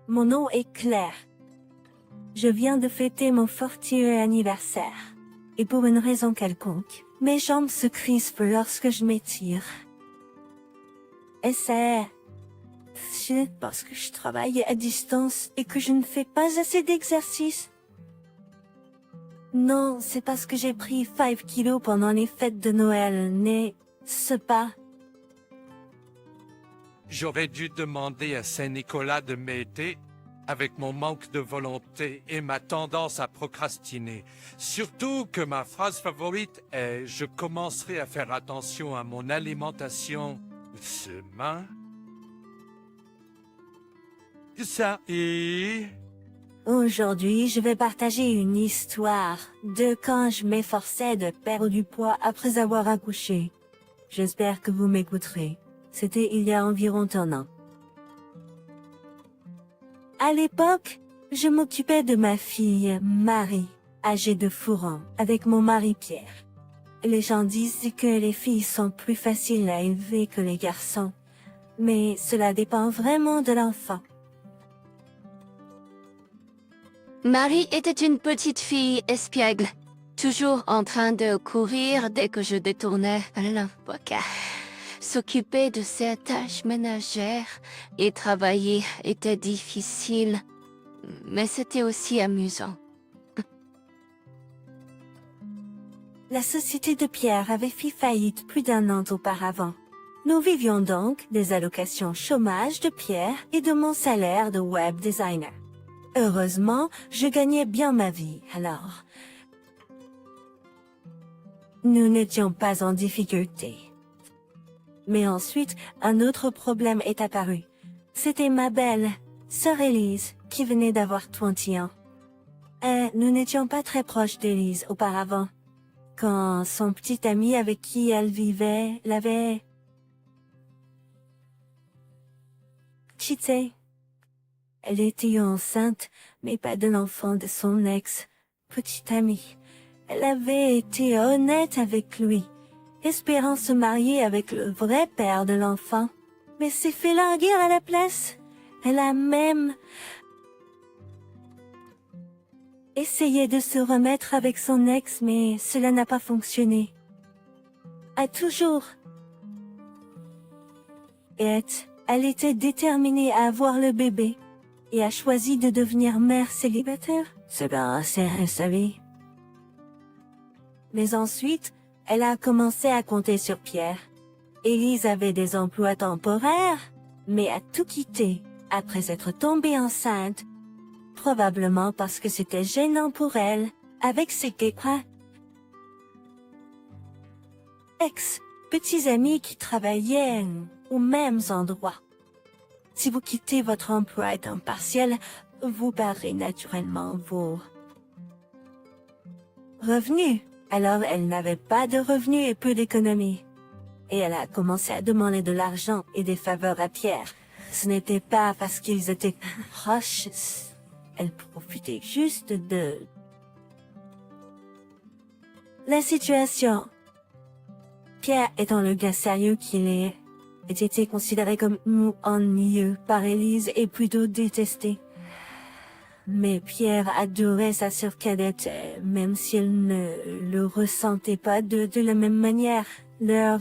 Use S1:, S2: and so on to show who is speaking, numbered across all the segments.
S1: Mon nom est Claire. Je viens de fêter mon fortueux anniversaire. Et pour une raison quelconque, mes jambes se crispent lorsque je m'étire. Et c'est parce que je travaille à distance et que je ne fais pas assez d'exercice. Non, c'est parce que j'ai pris 5 kilos pendant les fêtes de Noël, n'est-ce pas?
S2: J'aurais dû demander à Saint-Nicolas de m'aider avec mon manque de volonté et ma tendance à procrastiner. Surtout que ma phrase favorite est « Je commencerai à faire attention à mon alimentation demain ». Ça et...
S1: Aujourd'hui, je vais partager une histoire de quand je m'efforçais de perdre du poids après avoir accouché. J'espère que vous m'écouterez. C'était il y a environ un an. À l'époque, je m'occupais de ma fille, Marie, âgée de 4 ans, avec mon mari Pierre. Les gens disent que les filles sont plus faciles à élever que les garçons, mais cela dépend vraiment de l'enfant.
S3: Marie était une petite fille espiègle, toujours en train de courir dès que je détournais le poker. S'occuper de ses tâches ménagères et travailler était difficile, mais c'était aussi amusant.
S1: La société de Pierre avait fait faillite plus d'1 an auparavant. Nous vivions donc des allocations chômage de Pierre et de mon salaire de web designer. Heureusement, je gagnais bien ma vie, alors. Nous n'étions pas en difficulté. Mais ensuite, un autre problème est apparu. C'était ma belle, sœur Élise, qui venait d'avoir 20 ans. Et nous n'étions pas très proches d'Élise auparavant. Quand son petit ami avec qui elle vivait l'avait cheaté. Elle était enceinte, mais pas de l'enfant de son ex-petit ami. Elle avait été honnête avec lui, espérant se marier avec le vrai père de l'enfant, mais s'est fait larguer à la place. Elle a même essayé de se remettre avec son ex, mais cela n'a pas fonctionné. A toujours. Et elle était déterminée à avoir le bébé, et a choisi de devenir mère célibataire. C'est bien assez sa vie. Mais ensuite, elle a commencé à compter sur Pierre. Élise avait des emplois temporaires, mais a tout quitté après être tombée enceinte, probablement parce que c'était gênant pour elle, avec ses petits amis qui travaillaient aux mêmes endroits. Si vous quittez votre emploi à temps partiel, vous perdrez naturellement vos revenus. Alors elle n'avait pas de revenus et peu d'économies. Et elle a commencé à demander de l'argent et des faveurs à Pierre. Ce n'était pas parce qu'ils étaient proches. Elle profitait juste de la situation. Pierre étant le gars sérieux qu'il est, était considéré comme ennuyeux par Élise et plutôt détesté. Mais Pierre adorait sa sœur cadette, même s'il ne le ressentait pas de la même manière. Leur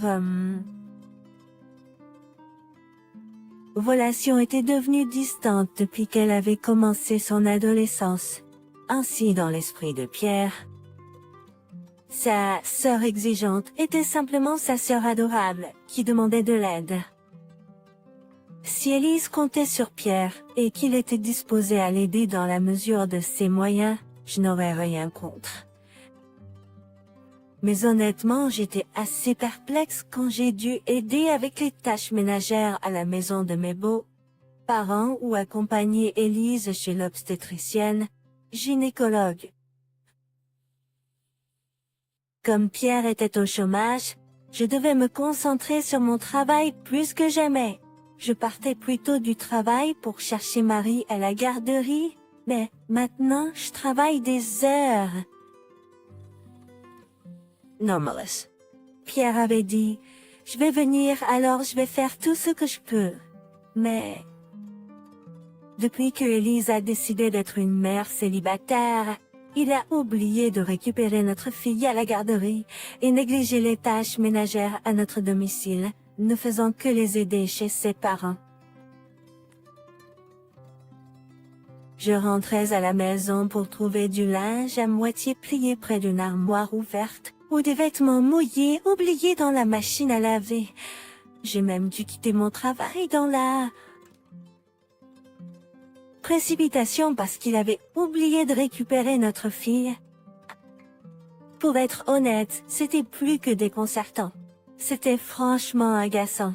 S1: relation était devenue distante depuis qu'elle avait commencé son adolescence. Ainsi, dans l'esprit de Pierre, sa sœur exigeante était simplement sa sœur adorable, qui demandait de l'aide. Si Élise comptait sur Pierre, et qu'il était disposé à l'aider dans la mesure de ses moyens, je n'aurais rien contre. Mais honnêtement, j'étais assez perplexe quand j'ai dû aider avec les tâches ménagères à la maison de mes beaux-parents ou accompagner Élise chez l'obstétricienne, gynécologue. Comme Pierre était au chômage, je devais me concentrer sur mon travail plus que jamais. Je partais plutôt du travail pour chercher Marie à la garderie, mais maintenant je travaille des heures. Non, Melissa. Pierre avait dit, je vais venir alors je vais faire tout ce que je peux. Mais Depuis que Élise a décidé d'être une mère célibataire, il a oublié de récupérer notre fille à la garderie et négligé les tâches ménagères à notre domicile, ne faisant que les aider chez ses parents. Je rentrais à la maison pour trouver du linge à moitié plié près d'une armoire ouverte, ou des vêtements mouillés oubliés dans la machine à laver. J'ai même dû quitter mon travail dans la précipitation parce qu'il avait oublié de récupérer notre fille. Pour être honnête, c'était plus que déconcertant. C'était franchement agaçant.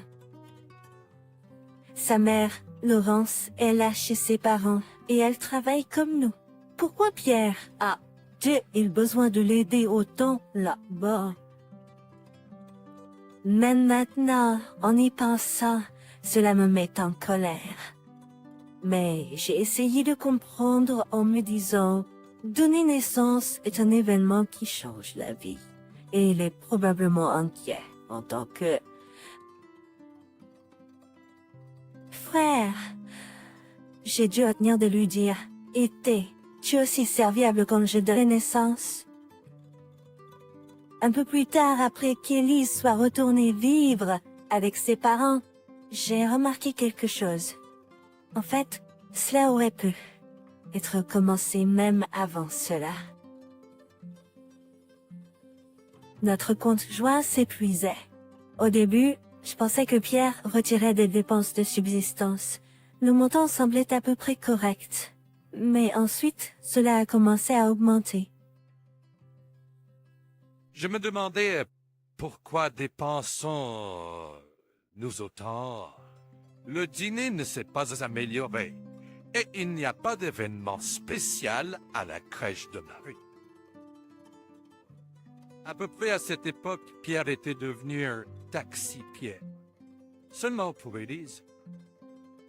S1: Sa mère, Laurence, est là chez ses parents et elle travaille comme nous. Pourquoi Pierre a-t-il besoin de l'aider autant là-bas? Même maintenant, en y pensant, cela me met en colère. Mais j'ai essayé de comprendre en me disant, donner naissance est un événement qui change la vie. Et il est probablement inquiet en tant que frère. J'ai dû retenir de lui dire, étais-tu aussi serviable quand je donnais naissance? Un peu plus tard, après qu'Élise soit retournée vivre avec ses parents, j'ai remarqué quelque chose. En fait, cela aurait pu être commencé même avant cela. Notre compte joint s'épuisait. Au début, je pensais que Pierre retirait des dépenses de subsistance. Le montant semblait à peu près correct. Mais ensuite, cela a commencé à augmenter.
S2: Je me demandais pourquoi dépensons-nous autant. Le dîner ne s'est pas amélioré et il n'y a pas d'événement spécial à la crèche de Marie. À peu près à cette époque, Pierre était devenu un taxi-Pierre. Seulement pour Élise.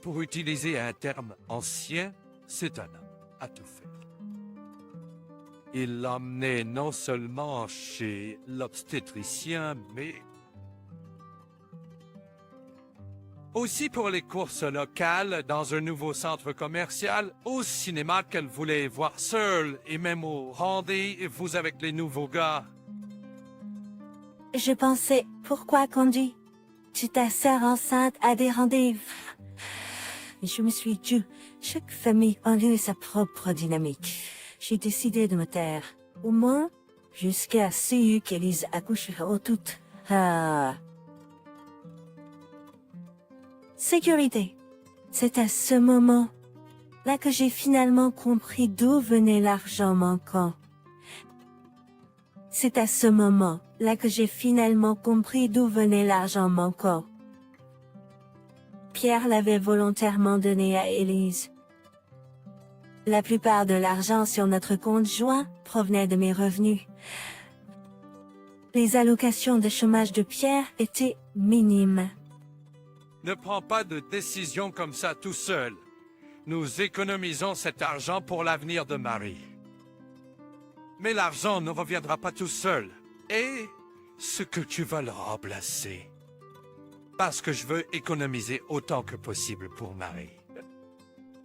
S2: Pour utiliser un terme ancien, c'est un homme à tout faire. Il l'emmenait non seulement chez l'obstétricien, mais aussi pour les courses locales, dans un nouveau centre commercial, au cinéma qu'elle voulait voir seule, et même au rendez-vous avec les nouveaux gars.
S1: Je pensais, pourquoi conduis tu ta sœur enceinte à des rendez-vous? Et je me suis dit, chaque famille a lieu sa propre dynamique. J'ai décidé de me taire, au moins, jusqu'à ce qu'Élise accouchera toute. Sécurité. C'est à ce moment-là que j'ai finalement compris d'où venait l'argent manquant. C'est à ce moment-là que j'ai finalement compris d'où venait l'argent manquant. Pierre l'avait volontairement donné à Élise. La plupart de l'argent sur notre compte joint provenait de mes revenus. Les allocations de chômage de Pierre étaient minimes.
S2: Ne prends pas de décision comme ça tout seul. Nous économisons cet argent pour l'avenir de Marie. Mais l'argent ne reviendra pas tout seul. Et ce que tu vas le remplacer. Parce que je veux économiser autant que possible pour Marie.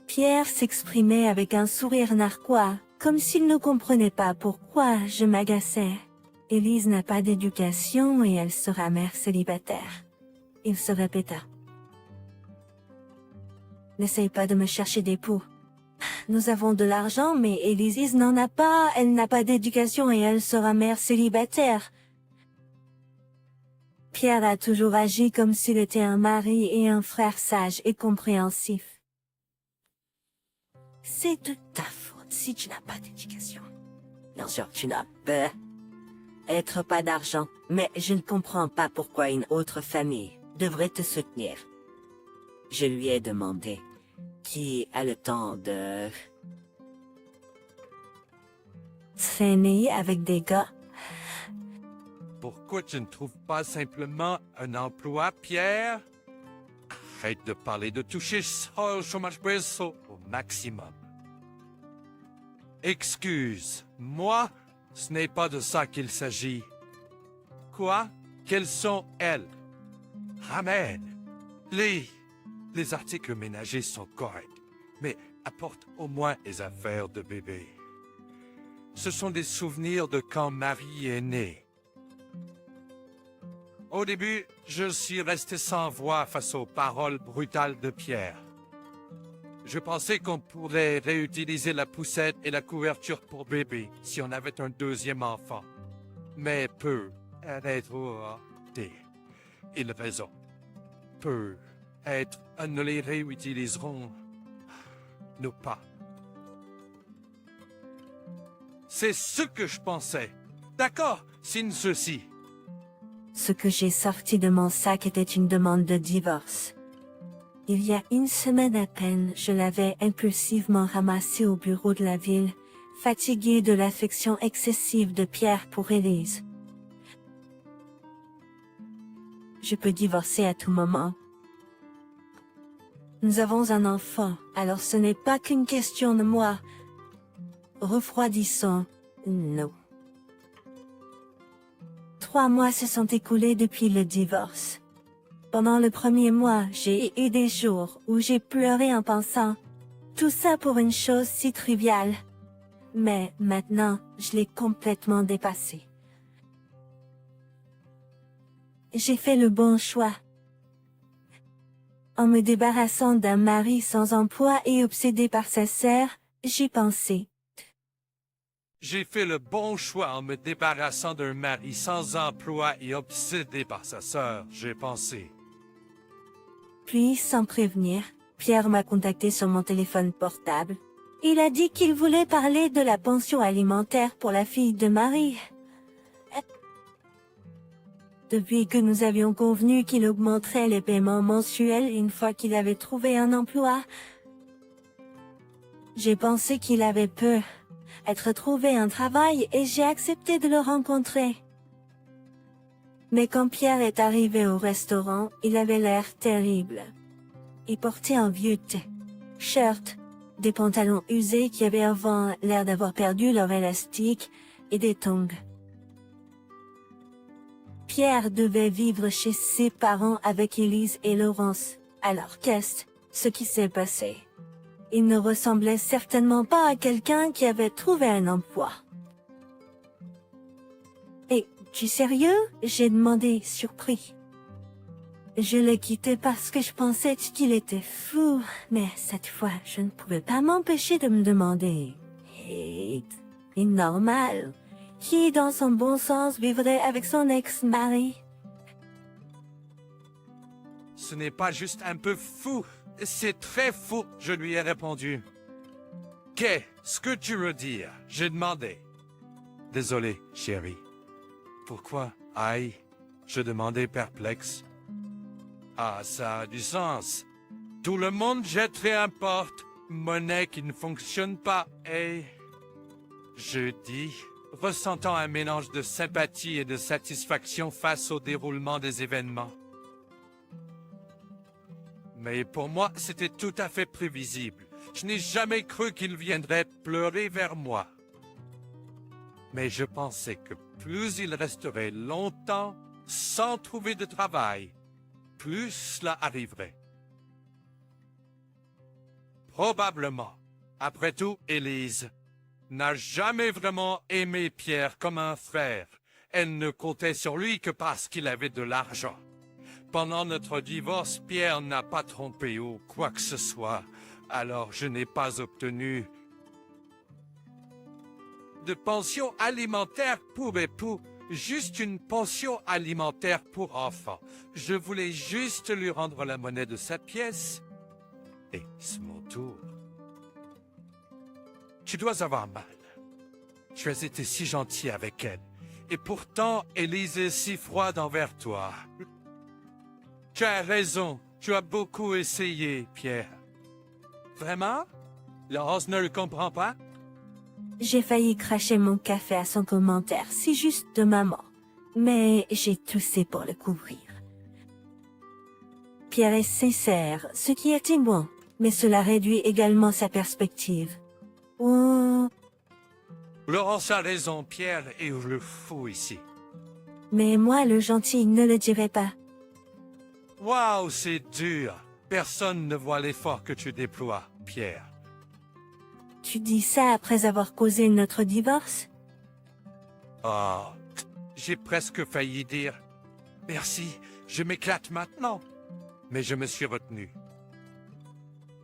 S1: Pierre s'exprimait avec un sourire narquois, comme s'il ne comprenait pas pourquoi je m'agaçais. Élise n'a pas d'éducation et elle sera mère célibataire. Il se répéta. N'essaye pas de me chercher des poux. Nous avons de l'argent, mais Élise n'en a pas, elle n'a pas d'éducation et elle sera mère célibataire. Pierre a toujours agi comme s'il était un mari et un frère sage et compréhensif. C'est de ta faute si tu n'as pas d'éducation. Bien sûr, tu n'as peut-être pas d'argent, mais je ne comprends pas pourquoi une autre famille devrait te soutenir. Je lui ai demandé qui a le temps de traîner avec des gars.
S2: Pourquoi tu ne trouves pas simplement un emploi, Pierre? Arrête de parler de toucher ça au chômage au maximum. Excuse, moi, ce n'est pas de ça qu'il s'agit. Quoi? Quelles sont elles? Ramène. Les articles ménagers sont corrects. mais apporte au moins les affaires de bébé. Ce sont des souvenirs de quand Marie est née. Au début, je suis resté sans voix face aux paroles brutales de Pierre. Je pensais qu'on pourrait réutiliser la poussette et la couverture pour bébé si on avait un deuxième enfant. Mais peu il a raison. Peut-être nous les réutiliserons, nous pas. C'est ce que je pensais. D'accord, signe ceci.
S1: Ce que j'ai sorti de mon sac était une demande de divorce. Il y a une semaine à peine, je l'avais impulsivement ramassé au bureau de la ville, fatigué de l'affection excessive de Pierre pour Élise. Je peux divorcer à tout moment. Nous avons un enfant, alors ce n'est pas qu'une question de moi. Refroidissant, non. 3 mois se sont écoulés depuis le divorce. Pendant le premier mois, j'ai eu des jours où j'ai pleuré en pensant, tout ça pour une chose si triviale. Mais maintenant, je l'ai complètement dépassé. J'ai fait le bon choix. En me débarrassant d'un mari sans emploi et obsédé par sa sœur, j'ai pensé.
S2: J'ai fait le bon choix en me débarrassant d'un mari sans emploi et obsédé par sa sœur, j'ai pensé.
S1: Puis, sans prévenir, Pierre m'a contacté sur mon téléphone portable. Il a dit qu'il voulait parler de la pension alimentaire pour la fille de Marie. Depuis que nous avions convenu qu'il augmenterait les paiements mensuels une fois qu'il avait trouvé un emploi, j'ai pensé qu'il avait peu être trouvé un travail et j'ai accepté de le rencontrer. Mais quand Pierre est arrivé au restaurant, il avait l'air terrible. Il portait un vieux t-shirt, des pantalons usés qui avaient avant l'air d'avoir perdu leur élastique et des tongs. Pierre devait vivre chez ses parents avec Élise et Laurence. Alors qu'est-ce qui s'est passé? Il ne ressemblait certainement pas à quelqu'un qui avait trouvé un emploi. Es-tu sérieux? J'ai demandé, surpris. Je l'ai quitté parce que je pensais qu'il était fou, mais cette fois, je ne pouvais pas m'empêcher de me demander. Et normal. Qui, dans son bon sens, vivrait avec son ex-mari?
S2: Ce n'est pas juste un peu fou, c'est très fou, je lui ai répondu. Qu'est-ce que tu veux dire? J'ai demandé. Désolé, chérie. Pourquoi? Aïe, je demandais perplexe. Ah, ça a du sens. Tout le monde jetterait un porte-monnaie qui ne fonctionne pas et... Je dis, ressentant un mélange de sympathie et de satisfaction face au déroulement des événements. Mais pour moi, c'était tout à fait prévisible. Je n'ai jamais cru qu'il viendrait pleurer vers moi. Mais je pensais que plus il resterait longtemps sans trouver de travail, plus cela arriverait. Probablement. Après tout, Élise n'a jamais vraiment aimé Pierre comme un frère. Elle ne comptait sur lui que parce qu'il avait de l'argent. Pendant notre divorce, Pierre n'a pas trompé ou quoi que ce soit, alors je n'ai pas obtenu de pension alimentaire pour époux, juste une pension alimentaire pour enfants. Je voulais juste lui rendre la monnaie de sa pièce. Et c'est mon tour. Tu dois avoir mal. Tu as été si gentil avec elle. Et pourtant, Élise est si froide envers toi. Tu as raison. Tu as beaucoup essayé, Pierre. Vraiment? Laurence ne le comprend pas?
S1: J'ai failli cracher mon café à son commentaire, si juste de maman. Mais j'ai toussé pour le couvrir. Pierre est sincère, ce qui est bon, mais cela réduit également sa perspective. Oh.
S2: Laurence a raison, Pierre est le fou ici.
S1: Mais moi, le gentil, ne le dirai pas.
S2: Waouh, c'est dur. personne ne voit l'effort que tu déploies, Pierre.
S1: Tu dis ça après avoir causé notre divorce?
S2: Oh, j'ai presque failli dire « Merci, je m'éclate maintenant », mais je me suis retenu.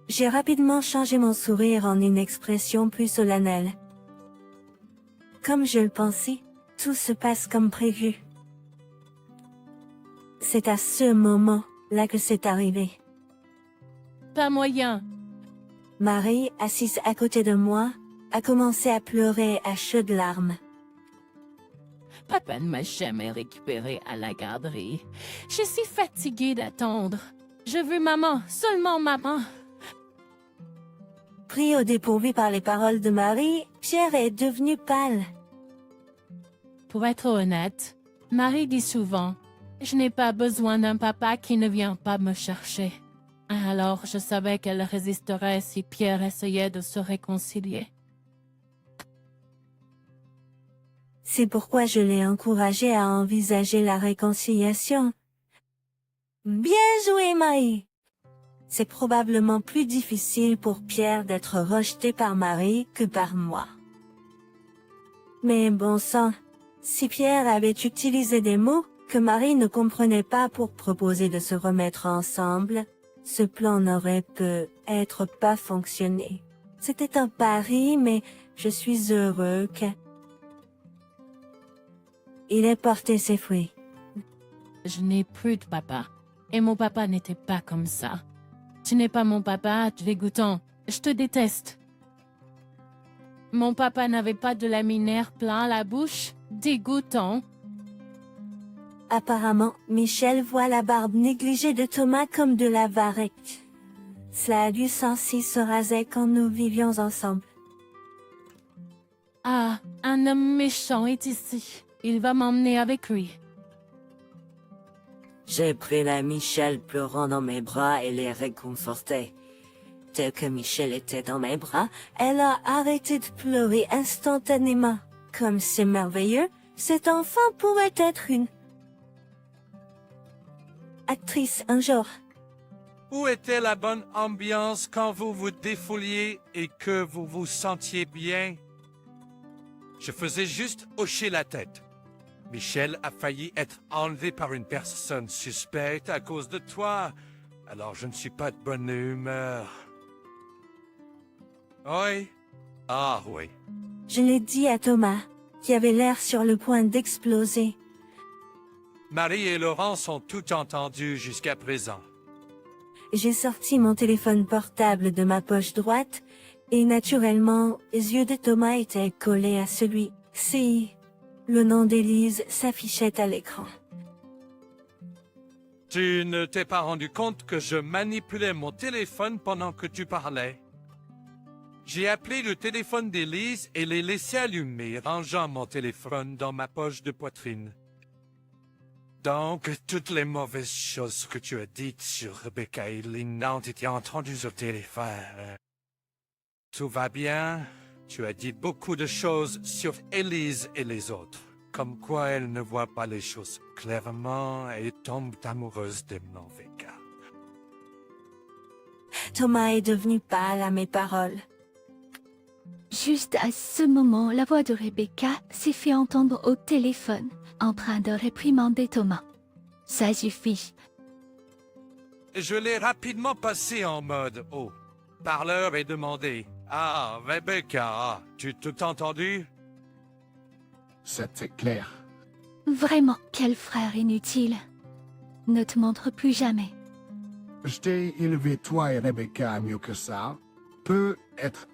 S1: J'ai rapidement changé mon sourire en une expression plus solennelle. Comme je le pensais, tout se passe comme prévu. C'est à ce moment-là que c'est arrivé.
S4: Pas moyen.
S1: Marie, assise à côté de moi, a commencé à pleurer à chaudes larmes.
S4: Papa ne m'a jamais récupéré à la garderie. Je suis fatiguée d'attendre. Je veux maman, seulement maman.
S1: Pris au dépourvu par les paroles de Marie, Pierre est devenu pâle.
S4: Pour être honnête, Marie dit souvent, je n'ai pas besoin d'un papa qui ne vient pas me chercher. Alors je savais qu'elle résisterait si Pierre essayait de se réconcilier.
S1: C'est pourquoi je l'ai encouragé à envisager la réconciliation. Bien joué, Marie! C'est probablement plus difficile pour Pierre d'être rejeté par Marie que par moi. Mais bon sang, si Pierre avait utilisé des mots que Marie ne comprenait pas pour proposer de se remettre ensemble, ce plan n'aurait peut-être pas fonctionné. C'était un pari, mais je suis heureux qu'il ait porté ses fruits.
S4: Je n'ai plus de papa. Et mon papa n'était pas comme ça. Tu n'es pas mon papa, dégoûtant. Je te déteste. Mon papa n'avait pas de laminaire plein la bouche. Dégoûtant.
S1: Apparemment, Michel voit la barbe négligée de Thomas comme de la varech. Cela a du sens s'il se rasait quand nous vivions ensemble.
S4: Ah, un homme méchant est ici. Il va m'emmener avec lui.
S1: J'ai pris la Michel pleurant dans mes bras et l'ai réconforté. Tel que Michel était dans mes bras, elle a arrêté de pleurer instantanément. Comme c'est merveilleux, cet enfant pourrait être une actrice un jour.
S2: Où était la bonne ambiance quand vous vous défouliez et que vous vous sentiez bien? Je faisais juste hocher la tête. Michel a failli être enlevé par une personne suspecte à cause de toi, alors je ne suis pas de bonne humeur. Oui? Ah oui.
S1: Je l'ai dit à Thomas, qui avait l'air sur le point d'exploser.
S2: Marie et Laurent sont tout entendus jusqu'à présent.
S1: J'ai sorti mon téléphone portable de ma poche droite, et naturellement, les yeux de Thomas étaient collés à celui-ci. Le nom d'Élise s'affichait à l'écran.
S2: Tu ne t'es pas rendu compte que je manipulais mon téléphone pendant que tu parlais? J'ai appelé le téléphone d'Élise et l'ai laissé allumé, rangeant mon téléphone dans ma poche de poitrine. Donc, toutes les mauvaises choses que tu as dites sur Rebecca et Lynn ont été entendues au téléphone. Tout va bien? Tu as dit beaucoup de choses sur Élise et les autres, comme quoi elles ne voient pas les choses clairement et tombent amoureuses de Rebecca.
S1: Thomas est devenu pâle à mes paroles.
S3: Juste à ce moment, la voix de Rebecca s'est fait entendre au téléphone, en train de réprimander Thomas. Ça suffit.
S2: Je l'ai rapidement passé en mode parleur et demandé « Ah, Rebecca, tu t'es entendu? »
S5: C'était clair.
S3: Vraiment, quel frère inutile. Ne te montre plus jamais.
S5: Je t'ai élevé toi et Rebecca mieux que ça. Peut-être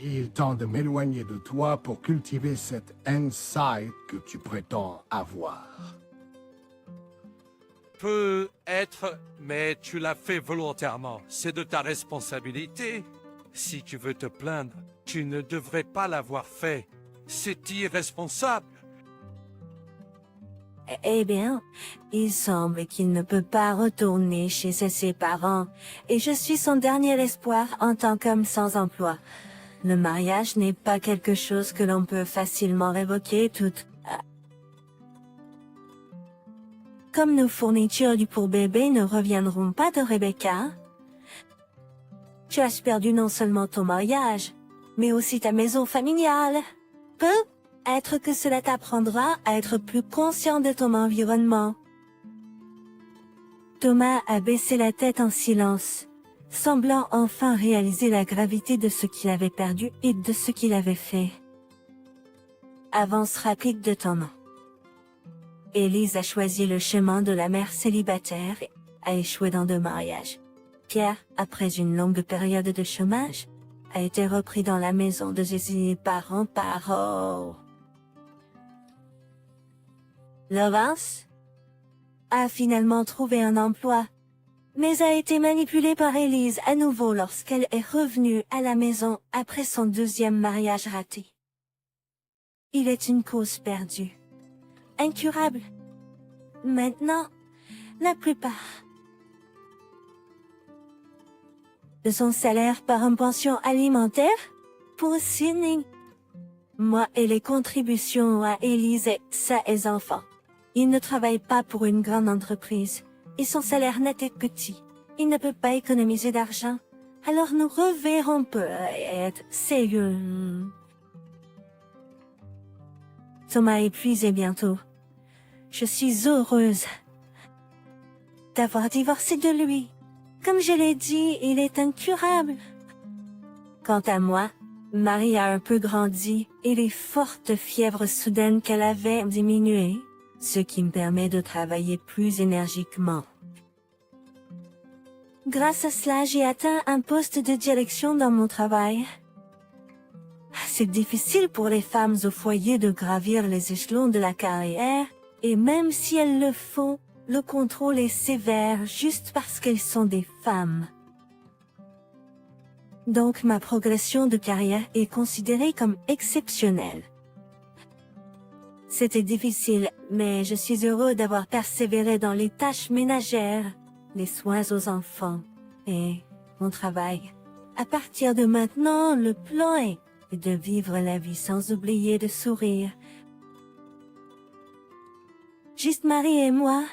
S5: il temps de m'éloigner de toi pour cultiver cette insight que tu prétends avoir.
S2: Peut-être, mais tu l'as fait volontairement. C'est de ta responsabilité. Si tu veux te plaindre, tu ne devrais pas l'avoir fait. C'est irresponsable.
S1: Eh bien, il semble qu'il ne peut pas retourner chez ses parents, et je suis son dernier espoir en tant qu'homme sans emploi. Le mariage n'est pas quelque chose que l'on peut facilement révoquer comme nos fournitures du pour bébé ne reviendront pas de Rebecca, tu as perdu non seulement ton mariage, mais aussi ta maison familiale. Peut-être que cela t'apprendra à être plus conscient de ton environnement. Thomas a baissé la tête en silence, semblant enfin réaliser la gravité de ce qu'il avait perdu et de ce qu'il avait fait. Avance rapide de ton nom. Élise a choisi le chemin de la mère célibataire et a échoué dans 2 mariages. Pierre, après une longue période de chômage, a été repris dans la maison de ses parents. Laurence a finalement trouvé un emploi, mais a été manipulée par Élise à nouveau lorsqu'elle est revenue à la maison après son 2e mariage raté. Il est une cause perdue, incurable. Maintenant, la plupart de son salaire par une pension alimentaire pour Sidney. Moi et les contributions à Élise et ses enfants. Il ne travaille pas pour une grande entreprise et son salaire net est petit. Il ne peut pas économiser d'argent. Alors nous reverrons peu être sérieux. Thomas est épuisé bientôt. Je suis heureuse d'avoir divorcé de lui. Comme je l'ai dit, il est incurable. Quant à moi, Marie a un peu grandi et les fortes fièvres soudaines qu'elle avait diminué, ce qui me permet de travailler plus énergiquement. Grâce à cela, j'ai atteint un poste de direction dans mon travail. C'est difficile pour les femmes au foyer de gravir les échelons de la carrière, et même si elles le font, le contrôle est sévère juste parce qu'elles sont des femmes. Donc ma progression de carrière est considérée comme exceptionnelle. C'était difficile, mais je suis heureux d'avoir persévéré dans les tâches ménagères, les soins aux enfants et mon travail. À partir de maintenant, le plan est de vivre la vie sans oublier de sourire. Juste Marie et moi,